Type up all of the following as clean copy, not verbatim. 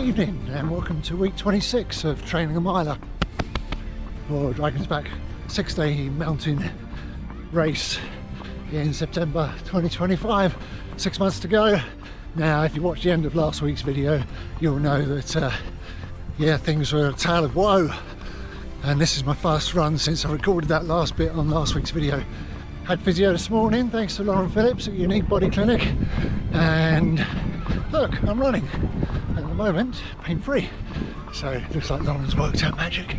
evening and welcome to week 26 of training a miler for Dragon's Back 6-day mountain race in September 2025. 6 months to go. Now if you watched the end of last week's video you'll know that things were a tale of woe, and this is my first run since I recorded that last bit on last week's video. Had physio this morning thanks to Lauren Phillips at Unique Body Clinic, and look, I'm running at the moment, pain free, so it looks like Lauren's worked out magic.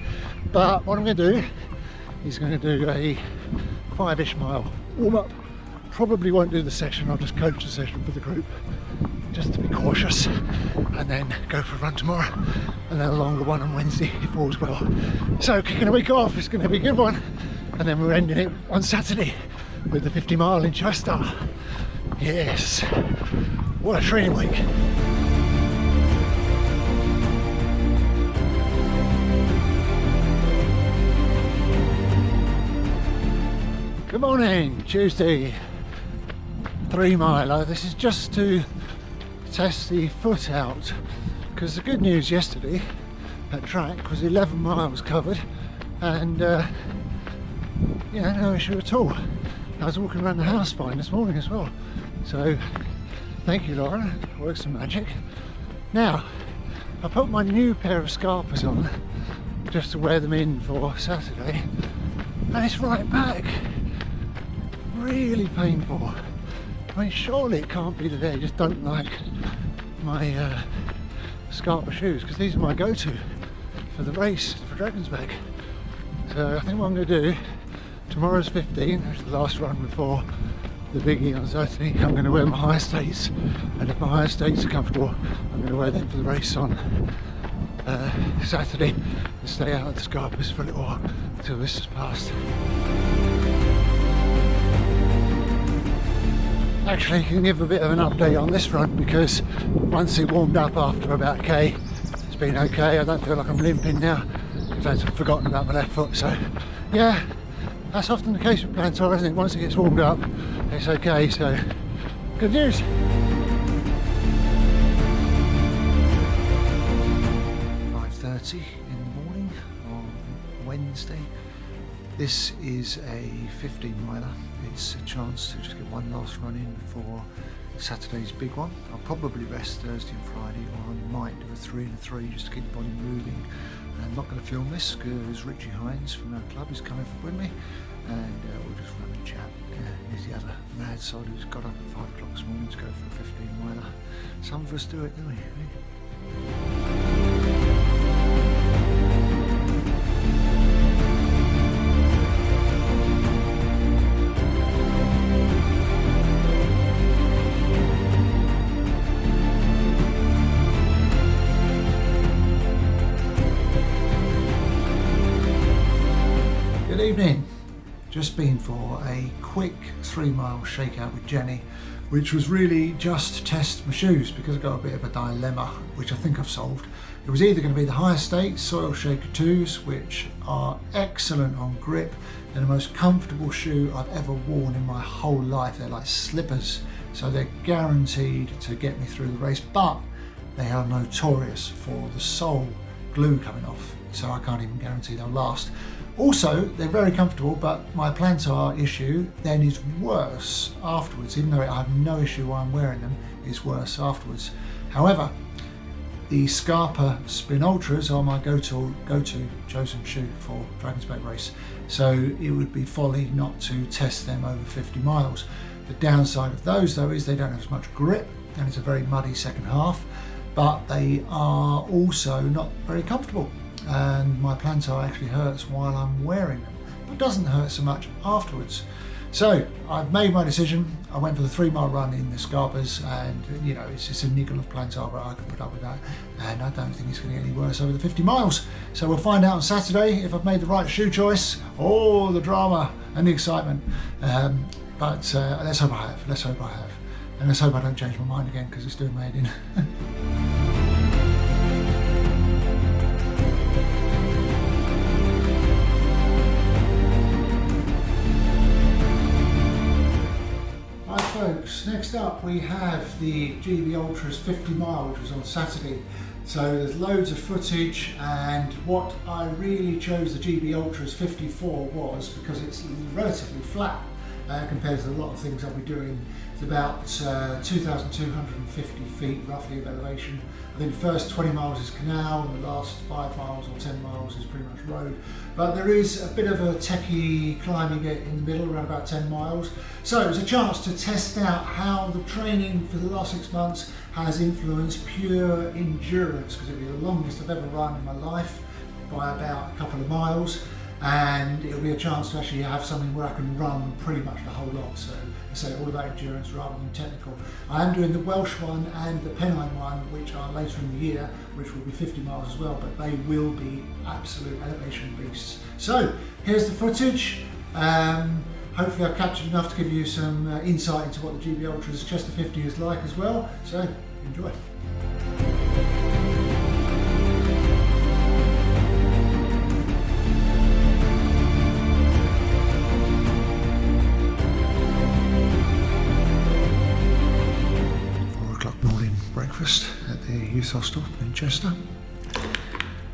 But what I'm going to do is going to do a 5-ish mile warm up. Probably won't do the session, I'll just coach the session for the group just to be cautious, and then go for a run tomorrow and then a longer one on Wednesday if all's well. So kicking a week off, it's going to be a good one, and then we're ending it on Saturday with the 50 mile in Chester. Yes, what a training week. Good morning, Tuesday 3 miler. This is just to test the foot out, because the good news yesterday at track was 11 miles covered and no issue at all. I was walking around the house fine this morning as well, so thank you Lauren, works some magic. Now I put my new pair of Scarpas on just to wear them in for Saturday, and it's right back. Really painful. I mean, surely it can't be that they just don't like my Scarpa shoes, because these are my go-to for the race for Dragon's Back. So I think what I'm going to do, tomorrow's 15, which is the last run before the biggie on Saturday. I'm going to wear my high estates, and if my high estates are comfortable, I'm going to wear them for the race on Saturday and stay out of the Scarpas for a little while until this is passed. Actually, I can give a bit of an update on this run, because once it warmed up after about a K, it's been okay. I don't feel like I'm limping now. In fact, I've forgotten about my left foot, so yeah, that's often the case with plantar, isn't it? Once it gets warmed up, it's okay, so good news. .30 in the morning on Wednesday. This is a 15 miler. It's a chance to just get one last run in before Saturday's big one. I'll probably rest Thursday and Friday, or I might do a 3 and a 3 just to keep the body moving. And I'm not going to film this because Richie Hines from our club is coming with me, and we'll just run and chat. He's the other mad sod who's got up at 5 o'clock this morning to go for a 15 miler. Some of us do it, don't we? Good evening. Just been for a quick 3 mile shakeout with Jenny, which was really just to test my shoes, because I got a bit of a dilemma which I think I've solved. It was either going to be the high estate Soil Shaker 2s, which are excellent on grip. They're the most comfortable shoe I've ever worn in my whole life. They're like slippers, so they're guaranteed to get me through the race, but they are notorious for the sole glue coming off, so I can't even guarantee they'll last. Also, they're very comfortable, but my plantar issue then is worse afterwards. Even though I have no issue while I'm wearing them, it's worse afterwards. However, the Scarpa Spin Ultras are my go-to chosen shoe for Dragon's Back race, so it would be folly not to test them over 50 miles. The downside of those though is they don't have as much grip, and it's a very muddy second half, but they are also not very comfortable. And my plantar actually hurts while I'm wearing them, but doesn't hurt so much afterwards. So I've made my decision. I went for the 3 mile run in the Scarpas, and it's just a niggle of plantar, but I can put up with that, and I don't think it's going to get any worse over the 50 miles. So we'll find out on Saturday if I've made the right shoe choice. Oh, the drama and the excitement, but let's hope I have, and let's hope I don't change my mind again, because it's doing my head in. folks, next up we have the GB Ultras 50 mile, which was on Saturday. So there's loads of footage, and what I really chose the GB Ultras 54 was because it's relatively flat compared to a lot of things I'll be doing. It's about 2,250 feet roughly of elevation. I think the first 20 miles is canal and the last 5 miles or 10 miles is pretty much road. But there is a bit of a techie climbing bit in the middle, around about 10 miles. So it was a chance to test out how the training for the last 6 months has influenced pure endurance, because it'll be the longest I've ever run in my life by about a couple of miles. And it'll be a chance to actually have something where I can run pretty much the whole lot. So I say all about endurance rather than technical. I am doing the Welsh one and the Pennine one, which are later in the year, which will be 50 miles as well, but they will be absolute elevation beasts. So here's the footage. Hopefully I've captured enough to give you some insight into what the GB Ultras Chester 50 is like as well. So enjoy. Breakfast at the youth hostel in Chester.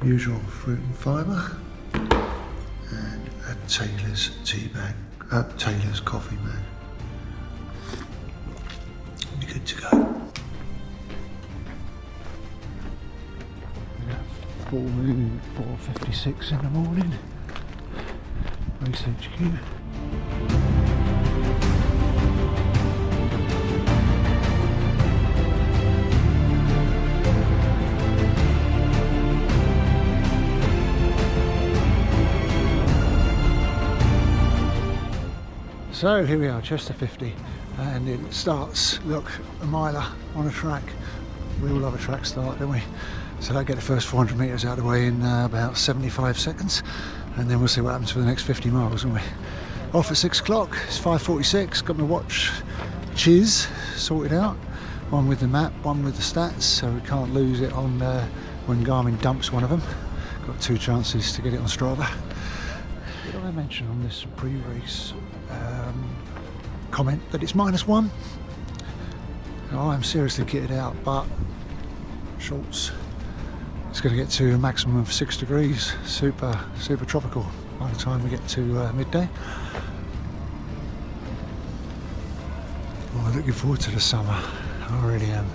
Usual fruit and fibre, and a Taylor's tea bag, Taylor's coffee bag. Be good to go. Full moon, 4:56 in the morning. Race HQ. So here we are, Chester 50, and it starts, look, a miler on a track. We all love a track start, don't we? So I get the first 400 metres out of the way in about 75 seconds, and then we'll see what happens for the next 50 miles, won't we? Off at 6 o'clock, it's 5:46, got my watch Chiz sorted out. One with the map, one with the stats, so we can't lose it on when Garmin dumps one of them. Got 2 chances to get it on Strava. Did I mention on this pre-race comment that it's -1? Oh, I'm seriously kitted out, but shorts. It's going to get to a maximum of 6 degrees, super tropical by the time we get to midday. Oh, looking forward to the summer, I really am.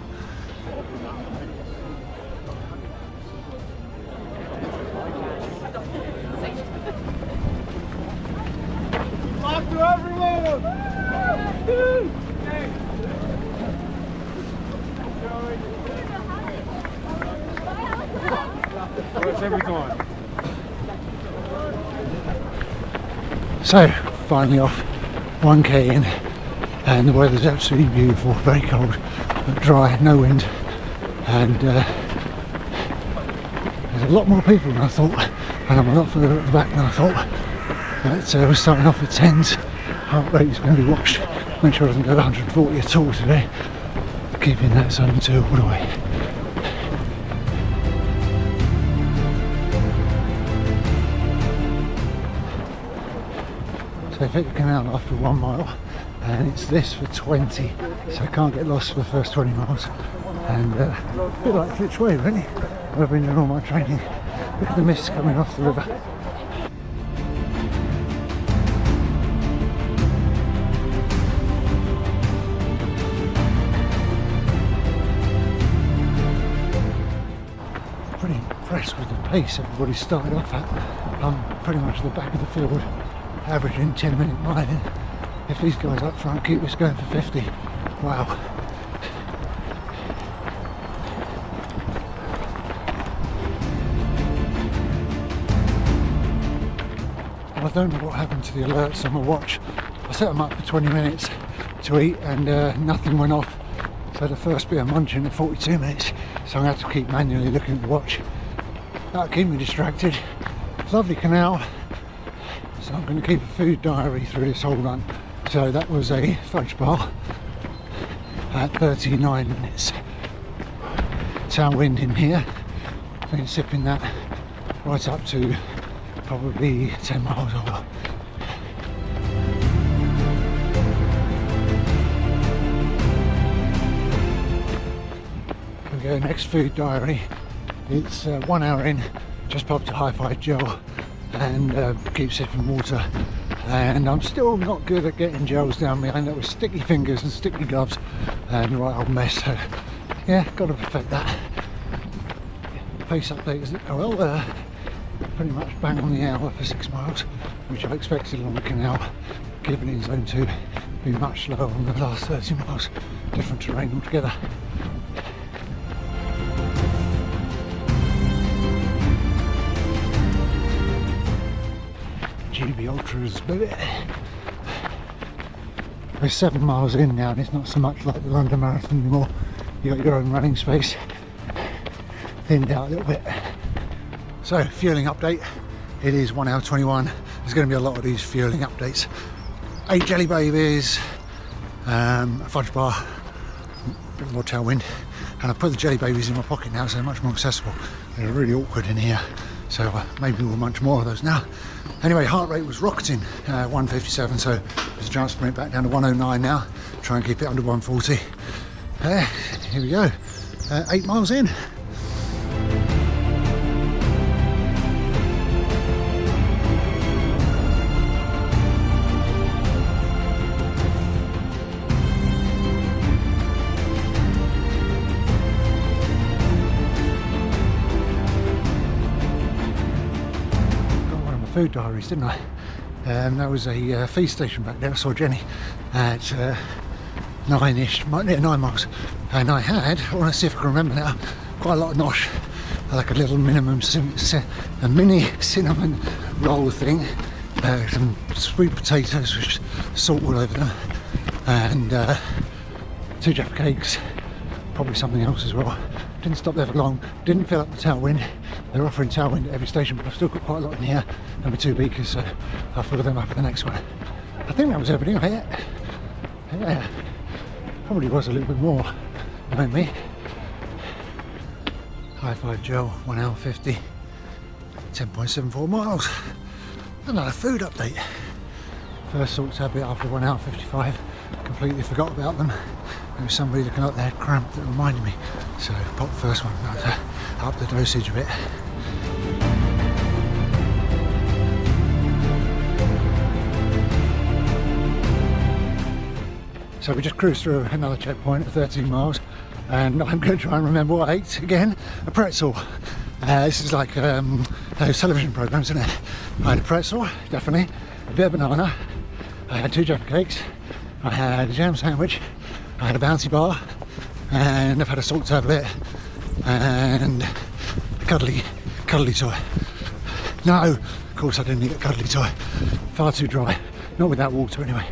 Every time. So finally off 1k in, and the weather's absolutely beautiful, very cold but dry, no wind, and there's a lot more people than I thought, and I'm a lot further at the back than I thought. But we're starting off at 10s, heart rate is going to be watched, make sure it doesn't go 140 at all today, keeping that zone 2 all the way. So I hit the canal after 1 mile, and it's this for 20, so I can't get lost for the first 20 miles. And a bit like Flitch Way really, where I've been doing all my training. Look at the mist coming off the river. Pretty impressed with the pace everybody started off at. I'm pretty much at the back of the field, averaging 10-minute miling. If these guys up front keep us going for 50, wow. I don't know what happened to the alerts on my watch. I set them up for 20 minutes to eat, and nothing went off. So the first bit of munching at 42 minutes, so I'm going to have to keep manually looking at the watch. That'll keep me distracted. Lovely canal. So I'm going to keep a food diary through this whole run. So that was a fudge bar at 39 minutes. Town wind in here. I've been sipping that right up to probably 10 miles over. go, next food diary. It's 1 hour in, just popped a high-fi gel and keep sipping water. And I'm still not good at getting gels down me. I end up with sticky fingers and sticky gloves and a right old mess. So yeah, got to perfect that. Pace update as it go well. Pretty much bang on the hour for 6 miles, which I expected along the canal, keeping it in zone 2, be much slower on the last 30 miles, different terrain altogether. GB Ultras, baby. We're 7 miles in now and it's not so much like the London Marathon anymore. You got your own running space, thinned out a little bit. So, fueling update, it is 1 hour 21. There's going to be a lot of these fueling updates. 8 jelly babies, a fudge bar, a bit more tailwind, and I put the jelly babies in my pocket now so they're much more accessible. They're really awkward in here, so maybe we'll munch more of those now. Anyway, heart rate was rocketing, 157, so there's a chance to bring it back down to 109 now, try and keep it under 140. Here we go, 8 miles in. Food diaries, didn't I? That was a feed station back there. I saw Jenny at 9-ish, 9 miles, and I had, I want to see if I can remember now, quite a lot of nosh, like a little minimum, a mini cinnamon roll thing, some sweet potatoes with salt all over them, and 2 Jaffa cakes, probably something else as well. Didn't stop there for long, didn't fill up the tailwind. They're offering tailwind at every station, but I've still got quite a lot in here, and with 2 beakers, so I'll fill them up at the next one. I think that was everything I ate. Yeah, probably was a little bit more, knowing me. High-five gel, 1 hour 50, 10.74 miles. Another food update. First salt tablet after 1 hour 55, completely forgot about them. There was somebody looking up there cramp that reminded me, so pop the first one, up the dosage a bit. So we just cruised through another checkpoint at 13 miles, and I'm going to try and remember what I ate again. A pretzel. This is like those television programs, isn't it? I had a pretzel, definitely, a bit of banana, I had 2 Jaffa cakes, I had a jam sandwich, I had a bouncy bar, and I've had a salt tablet, and a cuddly toy. No, of course I didn't eat a cuddly toy. Far too dry. Not without water anyway.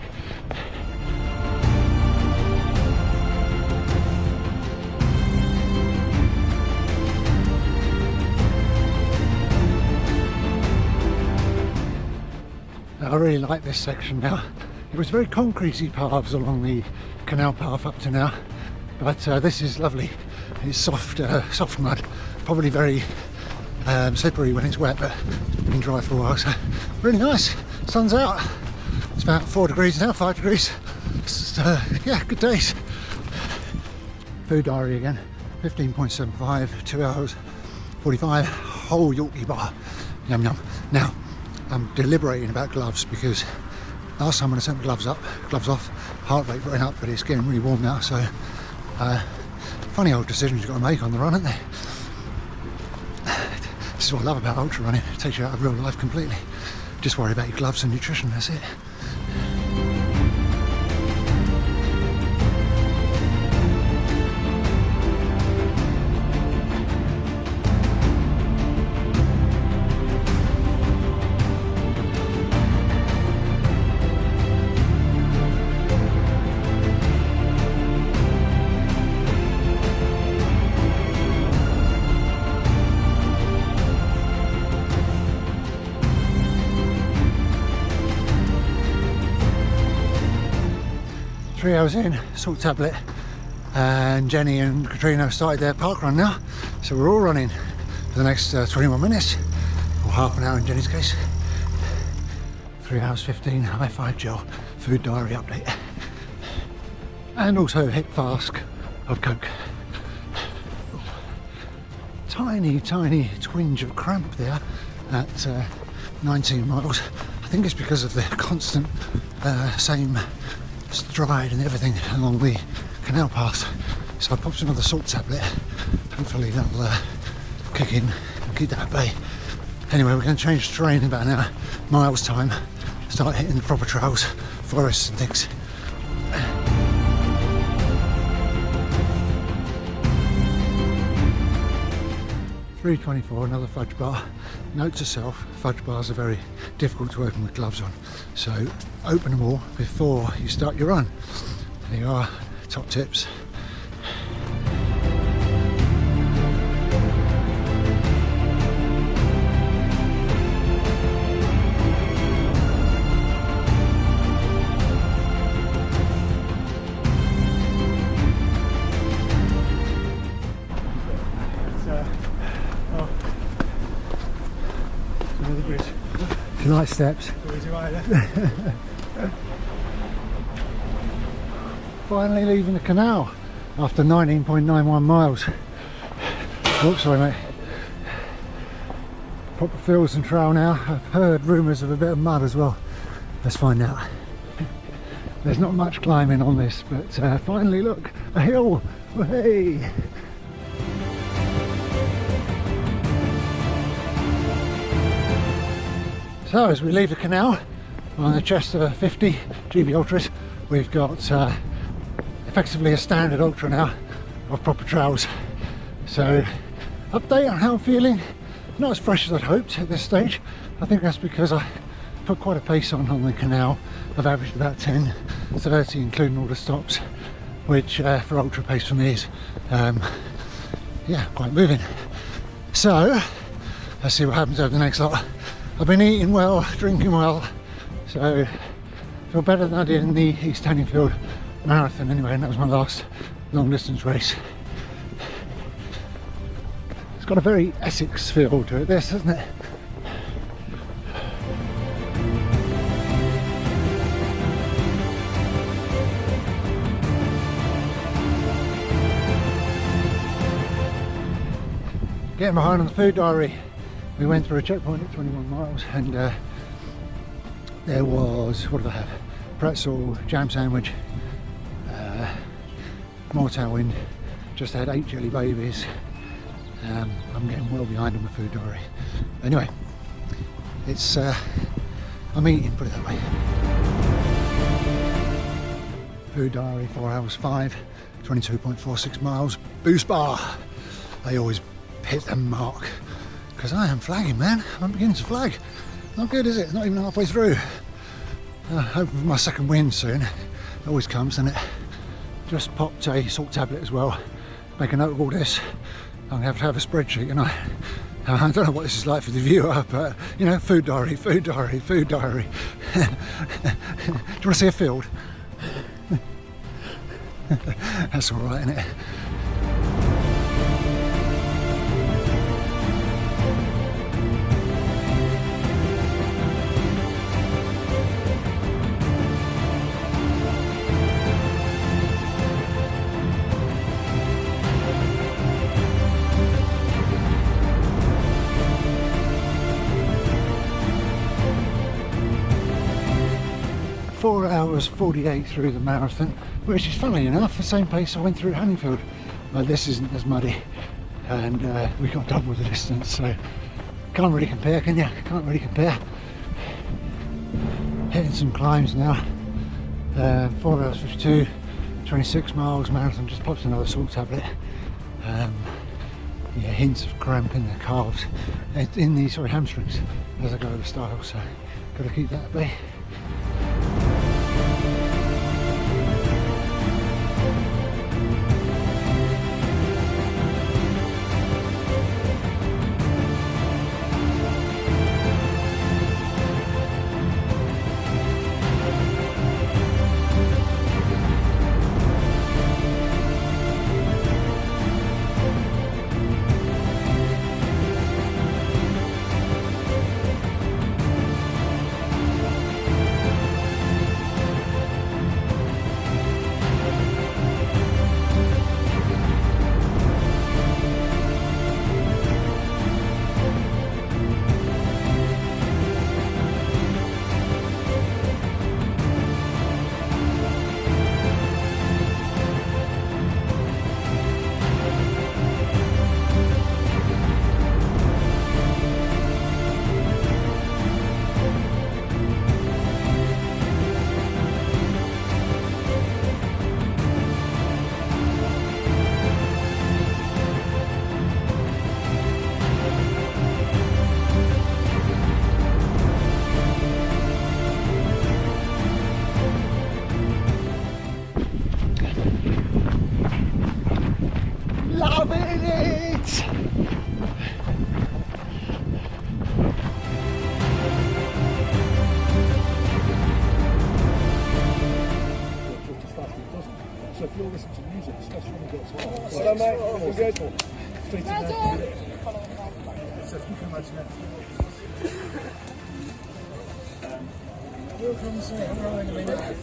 I really like this section now. It was very concretey paths along the canal path up to now, but this is lovely. It's soft mud, probably very slippery when it's wet, but it's been dry for a while, so really nice. Sun's out. It's about 4 degrees now, 5 degrees. Yeah, good days. Food diary again, 15.75, 2 hours 45, whole Yorkie bar. Yum yum. Now, I'm deliberating about gloves because last time when I sent the gloves off, heart rate went up, but it's getting really warm now, so funny old decisions you've got to make on the run, aren't they? This is what I love about ultra running, it takes you out of real life completely. Just worry about your gloves and nutrition, that's it. Three hours in, salt tablet, and Jenny and Katrina started their park run now, so we're all running for the next 21 minutes, or half an hour in Jenny's case. 3 hours 15, high-five gel, food diary update, and also hit flask of Coke. tiny twinge of cramp there at 19 miles. I think it's because of the constant same stride and everything along the canal path. So I popped another salt tablet. Hopefully that'll kick in and keep that at bay. Anyway, we're going to change terrain in about an mile's time. Start hitting the proper trails, forests and things. $3.24, another fudge bar. Note to self, fudge bars are very difficult to open with gloves on, so open them all before you start your run. There you are, top tips. If you like steps. Finally leaving the canal after 19.91 miles. Oops, sorry mate. Proper fields and trail now. I've heard rumours of a bit of mud as well. Let's find out. There's not much climbing on this, but finally look, a hill. Hey! So as we leave the canal on the Chester 50 GB Ultras, we've got effectively a standard Ultra now of proper trails. So update on how I'm feeling, not as fresh as I'd hoped at this stage. I think that's because I put quite a pace on the canal. I've averaged about 10:30 including all the stops, which for Ultra pace for me is yeah, quite moving. So let's see what happens over the next lot. I've been eating well, drinking well, so I feel better than I did in the East Hanningfield Marathon anyway, and that was my last long distance race. It's got a very Essex feel to it, this, hasn't it? Getting behind on the food diary. We went through a checkpoint at 21 miles and there was, what did I have? Pretzel, jam sandwich, more tailwind, just had 8 jelly babies. I'm getting well behind on the food diary. Anyway, it's, I'm eating, put it that way. Food diary, 4 hours 5, 22.46 miles, boost bar. I always hit the mark. Because I am flagging, man. I'm beginning to flag. Not good, is it? Not even halfway through. Hoping for my second win soon. It always comes, doesn't it? Just popped a salt tablet as well. Make a note of all this. I'm going to have a spreadsheet, and I don't know what this is like for the viewer, but you know, food diary, food diary, food diary. Do you want to see a field? That's all right, isn't it? 4 hours 48 through the marathon, which is funnily enough the same pace I went through Hanningfield. But this isn't as muddy, and we got double the distance, so can't really compare, can you? Can't really compare. Hitting some climbs now. 4 hours 52, 26 miles marathon. Just popped another salt tablet. Yeah, hints of cramp in the calves, in the hamstrings as I go over style, so got to keep that at bay. dreadful. You'll come and see it. I'm rolling a minute.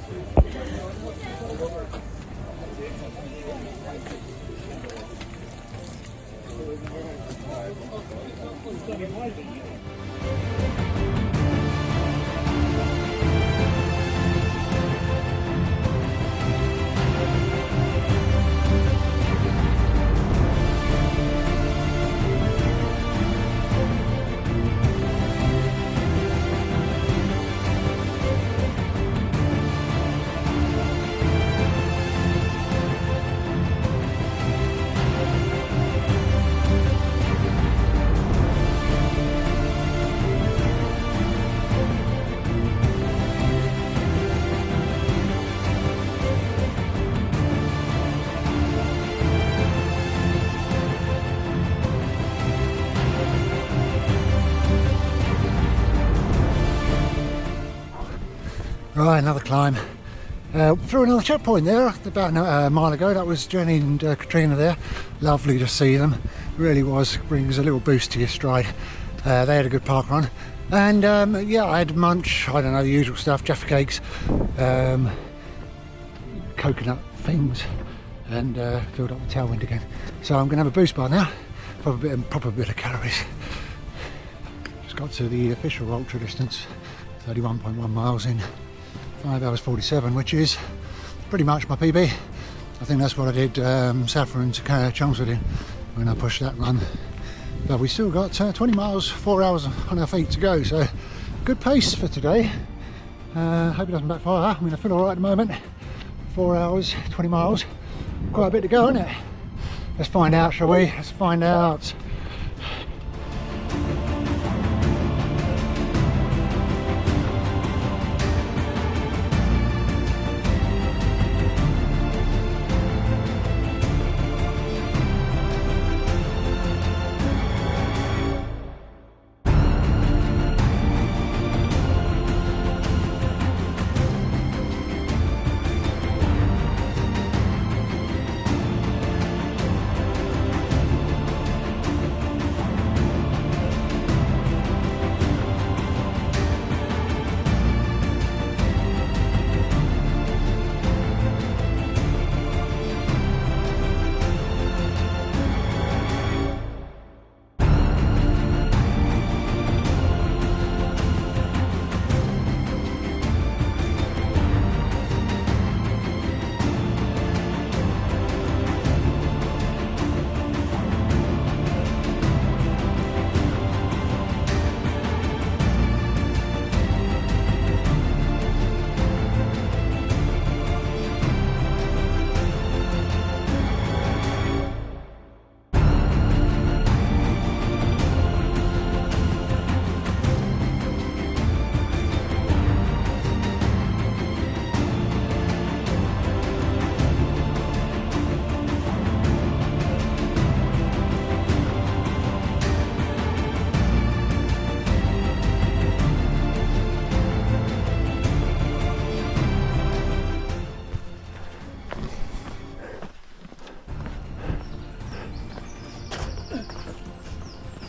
Right, another climb. Through another checkpoint there about a mile ago. That was Jenny and Katrina there. Lovely to see them. Really was. Brings a little boost to your stride. They had a good park run. And yeah, I had munch, I don't know, the usual stuff, Jaffa cakes, coconut things, and filled up the tailwind again. So I'm going to have a boost bar now. Proper bit of calories. Just got to the official ultra distance, 31.1 miles in 5 hours 47, which is pretty much my PB. I think that's what I did Saffron to Chelmsford in when I pushed that run. But we still got 20 miles, 4 hours on our feet to go, so good pace for today. Hope it doesn't backfire. I mean, I feel alright at the moment. 4 hours, 20 miles, quite a bit to go, isn't it? Let's find out, shall we? Let's find out.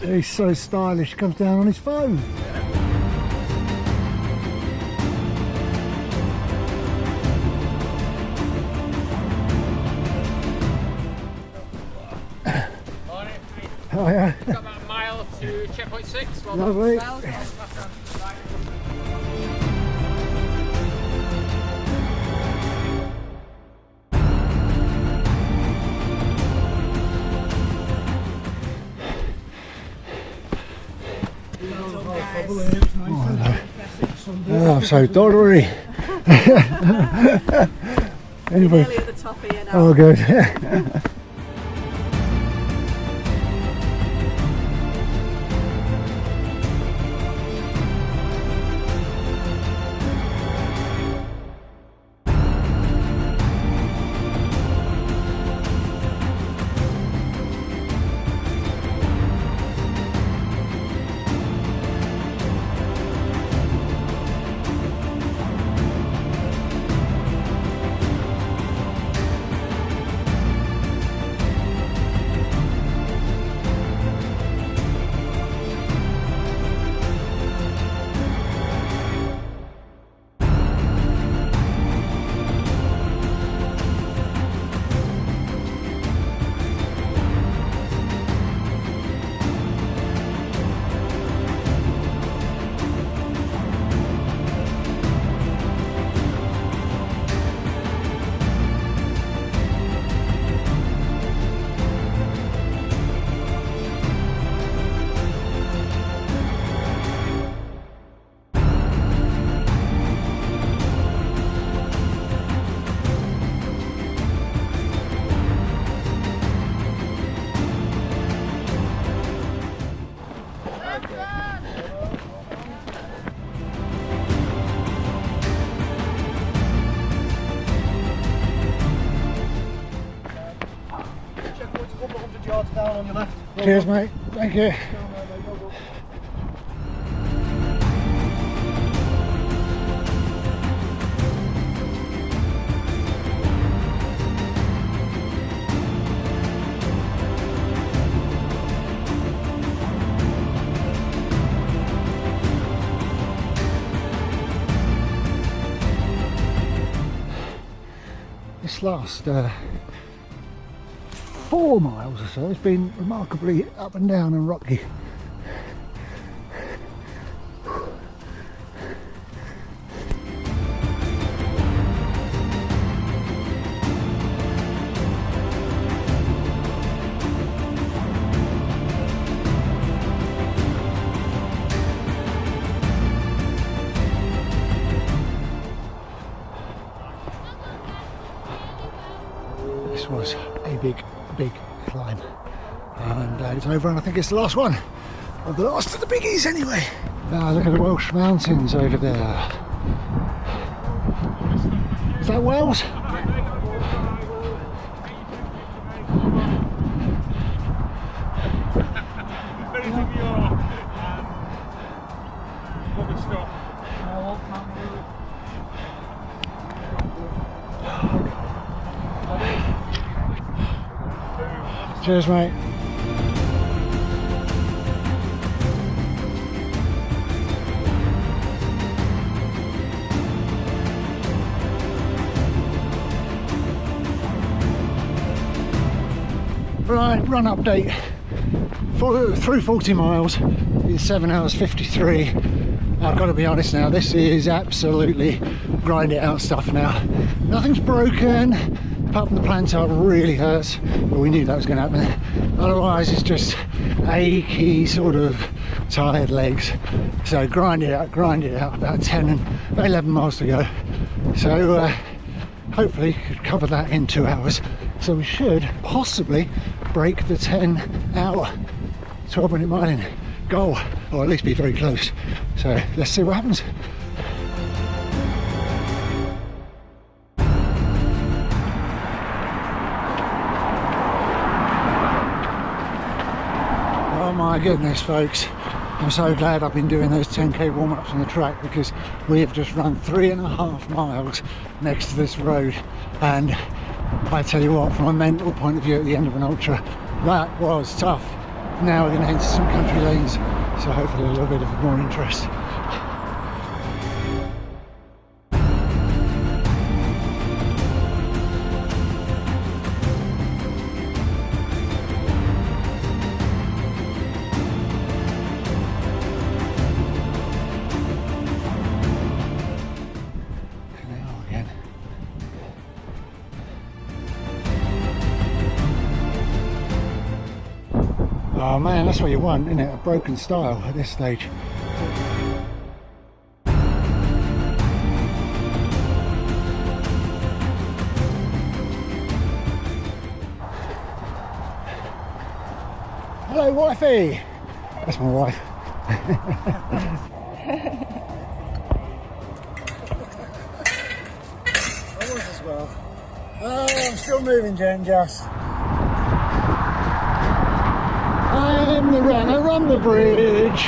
He's so stylish, comes down on his phone. Oh yeah. Got about a mile to checkpoint 6. Well, lovely. Oh, I'm so doddery. Anyway. Nearly at the top here now. Oh, good. Cheers, mate. Thank you. This last 4 miles or so has been remarkably up and down and rocky. This was a big climb, and it's over, and I think it's the last one of the last of the biggies anyway. Now look at the Welsh mountains over there. Is that Wales? Cheers, mate. Right, run update. Through 40 miles in 7 hours 53. I've got to be honest now, this is absolutely grind it out stuff now. Nothing's broken, apart from the plantar really hurts, but we knew that was going to happen. Otherwise it's just achy, sort of tired legs. So grind it out, about 11 miles to go. So hopefully could cover that in 2 hours. So we should possibly break the 10-hour 12-minute miling goal, or at least be very close. So let's see what happens. Oh my goodness, folks, I'm so glad I've been doing those 10k warm-ups on the track, because we have just run 3.5 miles next to this road, and I tell you what, from a mental point of view at the end of an ultra, that was tough. Now we're going to head to some country lanes, so hopefully a little bit of more interest. Canal again. Oh man, that's what you want, isn't it? A broken style at this stage. Hello, wifey! That's my wife. I was as well. Oh, I'm still moving, Jen, just. I'm the runner on the bridge.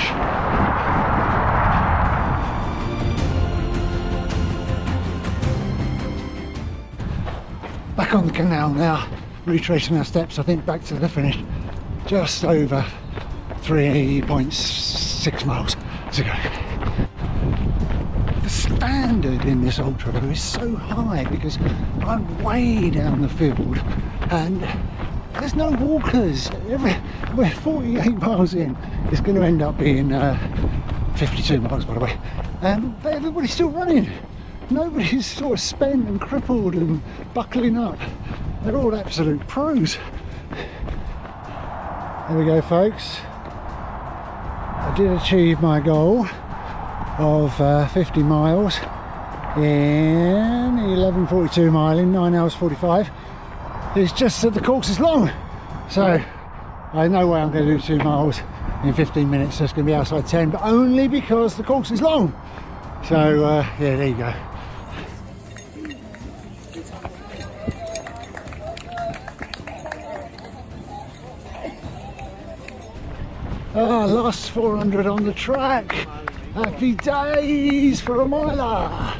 Back on the canal now, retracing our steps, I think back to the finish. Just over 3.6 miles to go. The standard in this ultra is so high because I'm way down the field and there's no walkers. We're 48 miles in. It's going to end up being 52 miles, by the way. But everybody's still running. Nobody's sort of spent and crippled and buckling up. They're all absolute pros. There we go, folks. I did achieve my goal of 50 miles in 11:42 mile in 9 hours 45. It's just that the course is long, so I know way I'm going to do 2 miles in 15 minutes. So it's going to be outside 10, but only because the course is long. So yeah, there you go. Ah, last 400 on the track. Happy days for a miler.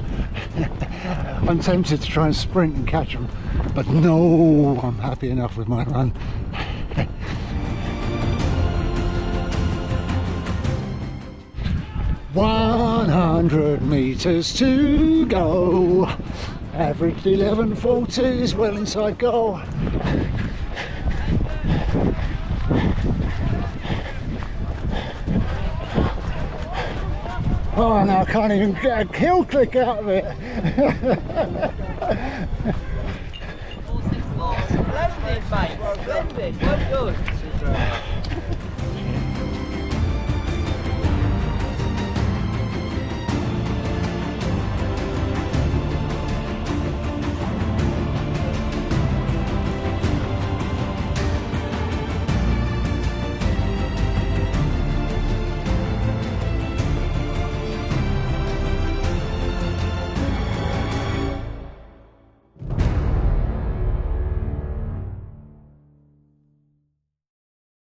I'm tempted to try and sprint and catch them, but no, I'm happy enough with my run. 100 meters to go. Averaged 11:40 is well inside goal. Oh no, I can't even get a kill click out of it. Splendid, mate. Splendid. Well done.